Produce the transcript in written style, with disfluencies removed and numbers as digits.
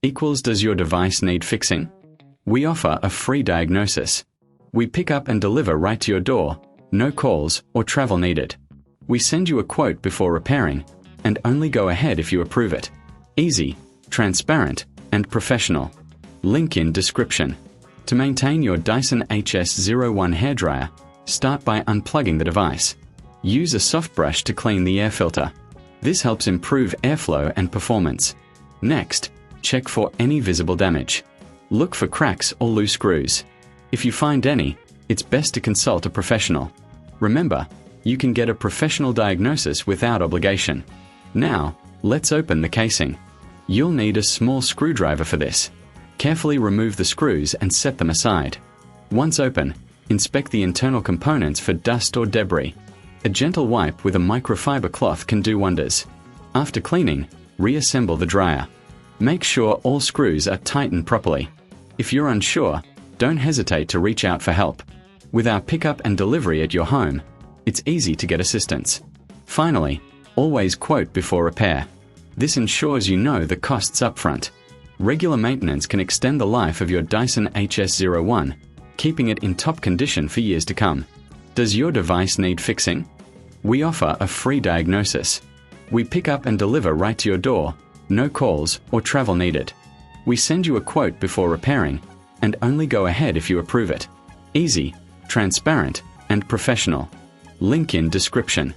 equals does your device need fixing? We offer a free diagnosis. We pick up and deliver right to your door, no calls or travel needed. We send you a quote before repairing, and only go ahead if you approve it. Easy, transparent, and professional. Link in description. To maintain your Dyson HS01 hairdryer, start by unplugging the device. Use a soft brush to clean the air filter. This helps improve airflow and performance. Next, check for any visible damage. Look for cracks or loose screws. If you find any, it's best to consult a professional. Remember, you can get a professional diagnosis without obligation. Now, let's open the casing. You'll need a small screwdriver for this. Carefully remove the screws and set them aside. Once open, inspect the internal components for dust or debris. A gentle wipe with a microfiber cloth can do wonders. After cleaning, reassemble the dryer. Make sure all screws are tightened properly. If you're unsure, don't hesitate to reach out for help. With our pickup and delivery at your home, it's easy to get assistance. Finally, always quote before repair. This ensures you know the costs up front. Regular maintenance can extend the life of your Dyson HS01, keeping it in top condition for years to come. Does your device need fixing? We offer a free diagnosis. We pick up and deliver right to your door, no calls or travel needed. We send you a quote before repairing, and only go ahead if you approve it. Easy, transparent, and professional. Link in description.